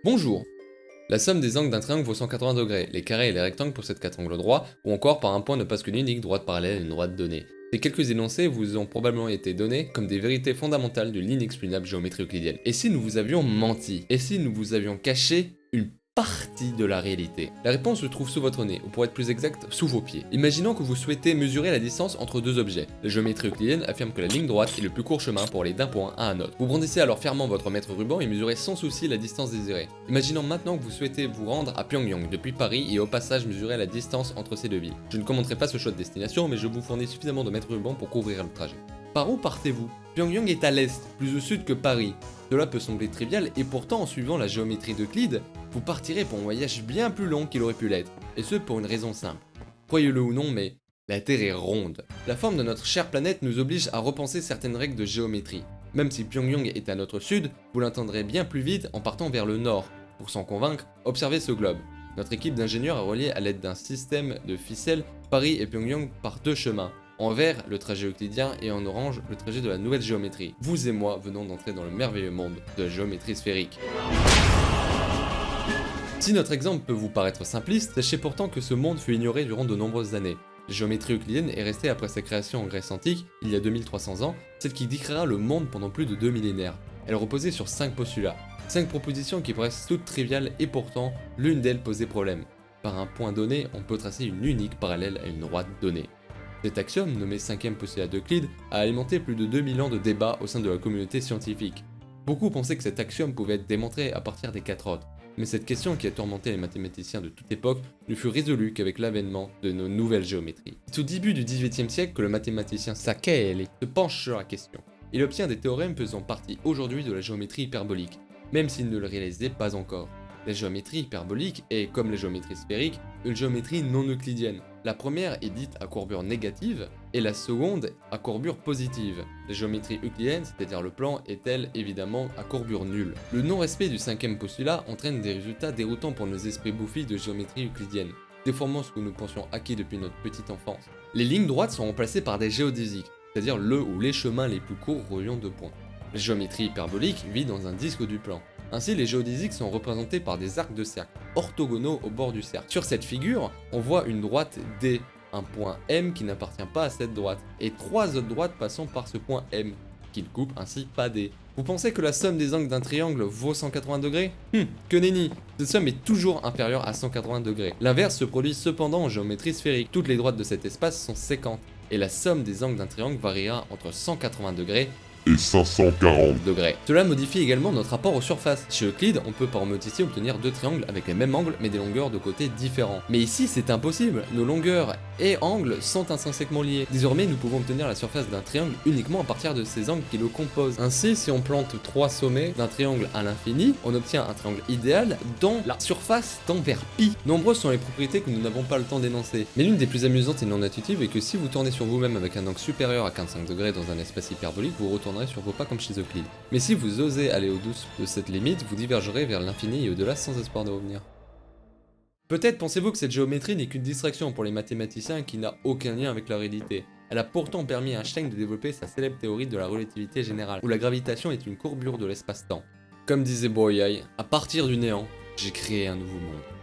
Bonjour. La somme des angles d'un triangle vaut 180 degrés. Les carrés et les rectangles possèdent 4 angles droits, ou encore par un point ne passe qu'une unique droite parallèle à une droite donnée. Ces quelques énoncés vous ont probablement été donnés comme des vérités fondamentales de l'inexpugnable géométrie euclidienne. Et si nous vous avions menti? Et si nous vous avions caché une partie de la réalité? La réponse se trouve sous votre nez, ou pour être plus exact, sous vos pieds. Imaginons que vous souhaitez mesurer la distance entre deux objets. La géométrie euclidienne affirme que la ligne droite est le plus court chemin pour aller d'un point à un autre. Vous brandissez alors fièrement votre mètre ruban et mesurez sans souci la distance désirée. Imaginons maintenant que vous souhaitez vous rendre à Pyongyang depuis Paris et au passage mesurer la distance entre ces deux villes. Je ne commenterai pas ce choix de destination, mais je vous fournis suffisamment de mètres rubans pour couvrir le trajet. Par où partez-vous? Pyongyang est à l'est, plus au sud que Paris. Cela peut sembler trivial et pourtant en suivant la géométrie d'Euclide, vous partirez pour un voyage bien plus long qu'il aurait pu l'être, et ce pour une raison simple. Croyez-le ou non, mais la Terre est ronde. La forme de notre chère planète nous oblige à repenser certaines règles de géométrie. Même si Pyongyang est à notre sud, vous l'entendrez bien plus vite en partant vers le nord. Pour s'en convaincre, observez ce globe. Notre équipe d'ingénieurs a relié à l'aide d'un système de ficelles Paris et Pyongyang par deux chemins. En vert, le trajet euclidien, et en orange, le trajet de la nouvelle géométrie. Vous et moi venons d'entrer dans le merveilleux monde de la géométrie sphérique. Si notre exemple peut vous paraître simpliste, sachez pourtant que ce monde fut ignoré durant de nombreuses années. La géométrie euclidienne est restée après sa création en Grèce antique, il y a 2300 ans, celle qui décrira le monde pendant plus de 2 millénaires. Elle reposait sur 5 postulats, 5 propositions qui paraissent toutes triviales et pourtant, l'une d'elles posait problème. Par un point donné, on peut tracer une unique parallèle à une droite donnée. Cet axiome, nommé 5e postulat d'Euclide, a alimenté plus de 2000 ans de débats au sein de la communauté scientifique. Beaucoup pensaient que cet axiome pouvait être démontré à partir des 4 autres, mais cette question qui a tourmenté les mathématiciens de toute époque ne fut résolue qu'avec l'avènement de nos nouvelles géométries. C'est au début du XVIIIe siècle que le mathématicien Sacchi se penche sur la question. Il obtient des théorèmes faisant partie aujourd'hui de la géométrie hyperbolique, même s'il ne le réalisait pas encore. La géométrie hyperbolique est, comme la géométrie sphérique, une géométrie non euclidienne. La première est dite à courbure négative et la seconde à courbure positive. La géométrie euclidienne, c'est-à-dire le plan, est elle évidemment à courbure nulle. Le non-respect du 5e postulat entraîne des résultats déroutants pour nos esprits bouffis de géométrie euclidienne, déformant ce que nous pensions acquis depuis notre petite enfance. Les lignes droites sont remplacées par des géodésiques, c'est-à-dire le ou les chemins les plus courts reliant deux points. La géométrie hyperbolique vit dans un disque du plan. Ainsi, les géodésiques sont représentés par des arcs de cercle, orthogonaux au bord du cercle. Sur cette figure, on voit une droite D, un point M qui n'appartient pas à cette droite, et 3 autres droites passant par ce point M, qui ne coupe ainsi pas D. Vous pensez que la somme des angles d'un triangle vaut 180 degrés? Que nenni! Cette somme est toujours inférieure à 180 degrés. L'inverse se produit cependant en géométrie sphérique. Toutes les droites de cet espace sont séquentes, et la somme des angles d'un triangle variera entre 180 degrés et 540 degrés. Cela modifie également notre rapport aux surfaces. Chez Euclide, on peut par homothétie obtenir deux triangles avec les mêmes angles mais des longueurs de côté différents. Mais ici, c'est impossible. Nos longueurs et angles sont intrinsèquement liés. Désormais, nous pouvons obtenir la surface d'un triangle uniquement à partir de ces angles qui le composent. Ainsi, si on plante 3 sommets d'un triangle à l'infini, on obtient un triangle idéal dont la surface tend vers pi. Nombreuses sont les propriétés que nous n'avons pas le temps d'énoncer. Mais l'une des plus amusantes et non intuitives est que si vous tournez sur vous-même avec un angle supérieur à 45 degrés dans un espace hyperbolique, vous retournerez sur vos pas comme chez Euclide. Mais si vous osez aller au-dessus de cette limite, vous divergerez vers l'infini et au-delà sans espoir de revenir. Peut-être pensez-vous que cette géométrie n'est qu'une distraction pour les mathématiciens qui n'a aucun lien avec la réalité. Elle a pourtant permis à Einstein de développer sa célèbre théorie de la relativité générale, où la gravitation est une courbure de l'espace-temps. Comme disait Bolyai, à partir du néant, j'ai créé un nouveau monde.